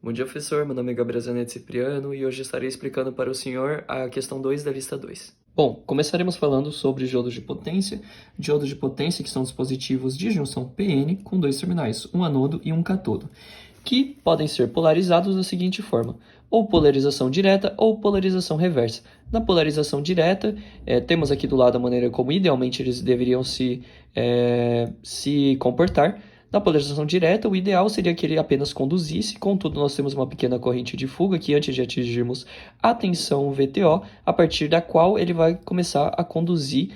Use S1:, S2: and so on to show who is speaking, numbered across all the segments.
S1: Bom dia, professor. Meu nome é Gabriel Zanetti Cipriano e hoje estarei explicando para o senhor a questão 2 da lista 2. Bom, começaremos falando sobre diodos de potência. Diodos de potência que são dispositivos de junção PN com dois terminais, um anodo e um catodo, que podem ser polarizados da seguinte forma: ou polarização direta ou polarização reversa. Na polarização direta, temos aqui do lado a maneira como idealmente eles deveriam se comportar. Na polarização direta, o ideal seria que ele apenas conduzisse, contudo nós temos uma pequena corrente de fuga que antes de atingirmos a tensão VTO, a partir da qual ele vai começar a conduzir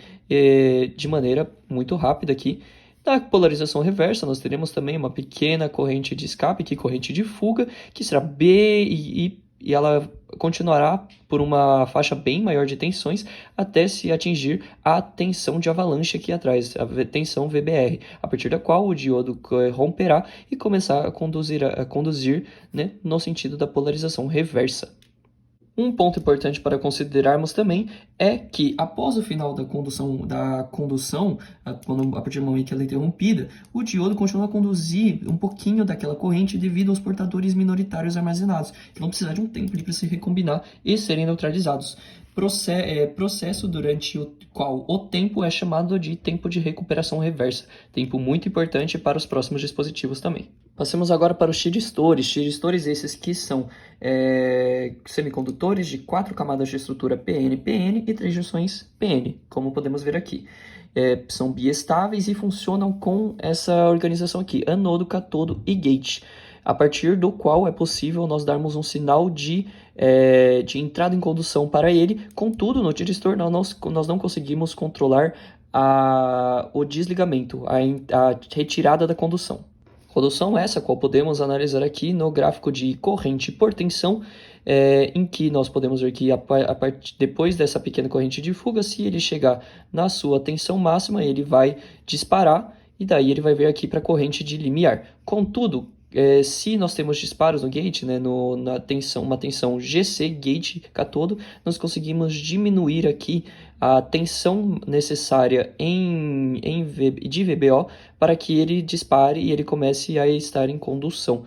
S1: de maneira muito rápida aqui. Na polarização reversa, nós teremos também uma pequena corrente de escape, que corrente de fuga, que será B e ela continuará por uma faixa bem maior de tensões até se atingir a tensão de avalanche aqui atrás, a tensão VBR, a partir da qual o diodo romperá e começar a conduzir, né, no sentido da polarização reversa. Um ponto importante para considerarmos também é que após o final da condução, a partir do momento que ela é interrompida, o diodo continua a conduzir um pouquinho daquela corrente devido aos portadores minoritários armazenados, que vão precisar de um tempo para se recombinar e serem neutralizados. Processo durante o qual o tempo é chamado de tempo de recuperação reversa, tempo muito importante para os próximos dispositivos também. Passemos agora para os xiristores. Xiristores esses que são semicondutores de 4 camadas de estrutura PN-PN e 3 junções PN, como podemos ver aqui. São biestáveis e funcionam com essa organização aqui, anodo, catodo e gate, a partir do qual é possível nós darmos um sinal de entrada em condução para ele. Contudo, no tiristor nós não conseguimos controlar o desligamento, a retirada da condução. Condução essa, qual podemos analisar aqui no gráfico de corrente por tensão, em que nós podemos ver que depois dessa pequena corrente de fuga, se ele chegar na sua tensão máxima, ele vai disparar e daí ele vai vir aqui para a corrente de limiar. Contudo, se nós temos disparos no gate, né, uma tensão GC, gate catodo, nós conseguimos diminuir aqui a tensão necessária de VBO para que ele dispare e ele comece a estar em condução.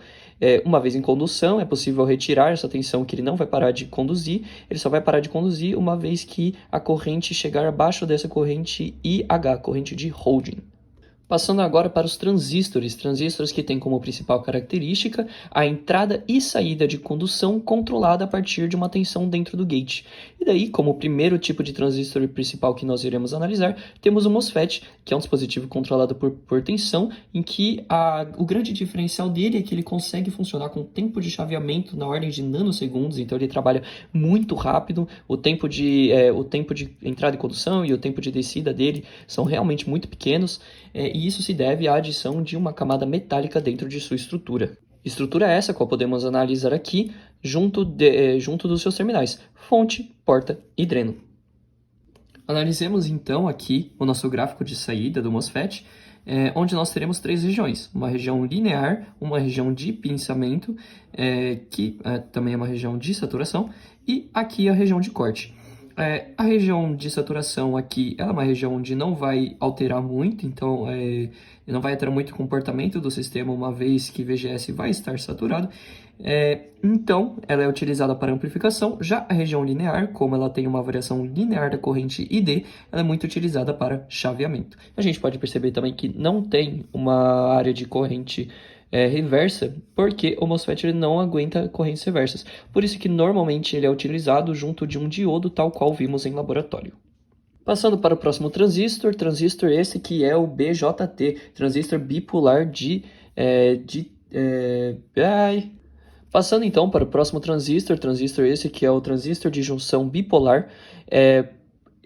S1: Uma vez em condução, é possível retirar essa tensão que ele não vai parar de conduzir, ele só vai parar de conduzir uma vez que a corrente chegar abaixo dessa corrente IH, corrente de holding. Passando agora para os transistores que têm como principal característica a entrada e saída de condução controlada a partir de uma tensão dentro do gate. E daí, como primeiro tipo de transistor principal que nós iremos analisar, temos o MOSFET, que é um dispositivo controlado por tensão, em que o grande diferencial dele é que ele consegue funcionar com tempo de chaveamento na ordem de nanosegundos, então ele trabalha muito rápido, o tempo de entrada e condução e o tempo de descida dele são realmente muito pequenos, e isso se deve à adição de uma camada metálica dentro de sua estrutura. Estrutura essa, qual podemos analisar aqui, junto dos seus terminais, fonte, porta e dreno. Analisemos então aqui o nosso gráfico de saída do MOSFET, onde nós teremos 3 regiões, uma região linear, uma região de pinçamento, que também é uma região de saturação, e aqui a região de corte. A região de saturação aqui ela é uma região onde não vai alterar muito, então não vai alterar muito o comportamento do sistema, uma vez que VGS vai estar saturado. Então, ela é utilizada para amplificação. Já a região linear, como ela tem uma variação linear da corrente ID, ela é muito utilizada para chaveamento. A gente pode perceber também que não tem uma área de corrente reversa, porque o MOSFET ele não aguenta correntes reversas. Por isso que normalmente ele é utilizado junto de um diodo, tal qual vimos em laboratório. Passando para o próximo transistor esse que é o BJT, transistor bipolar Passando então para o próximo transistor esse que é o transistor de junção bipolar.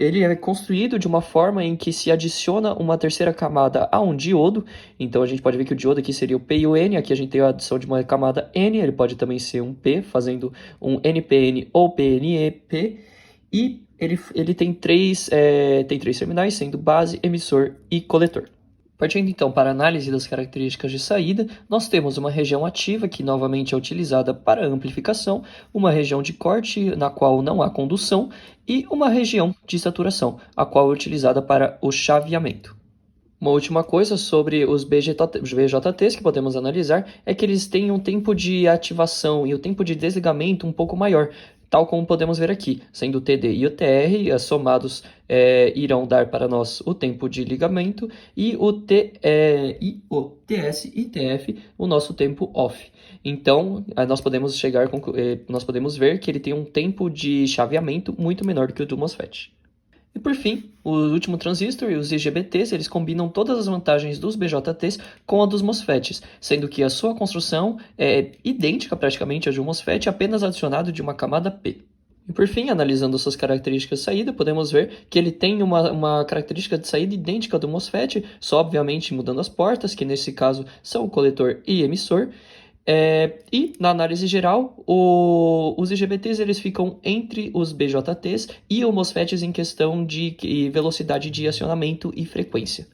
S1: Ele é construído de uma forma em que se adiciona uma terceira camada a um diodo. Então a gente pode ver que o diodo aqui seria o P e o N. Aqui a gente tem a adição de uma camada N. Ele pode também ser um P, fazendo um NPN ou PNEP. E ele tem três terminais, sendo base, emissor e coletor. Partindo então para a análise das características de saída, nós temos uma região ativa que novamente é utilizada para amplificação, uma região de corte na qual não há condução e uma região de saturação, a qual é utilizada para o chaveamento. Uma última coisa sobre os BJTs que podemos analisar é que eles têm um tempo de ativação e o tempo de desligamento um pouco maior, tal como podemos ver aqui, sendo o TD e o TR somados irão dar para nós o tempo de ligamento e o TS e TF o nosso tempo off. Então, nós podemos ver que ele tem um tempo de chaveamento muito menor do que o do MOSFET. E por fim, o último transistor e os IGBTs, eles combinam todas as vantagens dos BJTs com a dos MOSFETs, sendo que a sua construção é idêntica praticamente à de um MOSFET, apenas adicionado de uma camada P. E por fim, analisando suas características de saída, podemos ver que ele tem uma característica de saída idêntica ao do MOSFET, só obviamente mudando as portas, que nesse caso são o coletor e emissor. E na análise geral, os IGBTs eles ficam entre os BJTs e os MOSFETs em questão de velocidade de acionamento e frequência,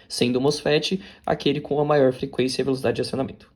S1: sendo o MOSFET aquele com a maior frequência e velocidade de acionamento.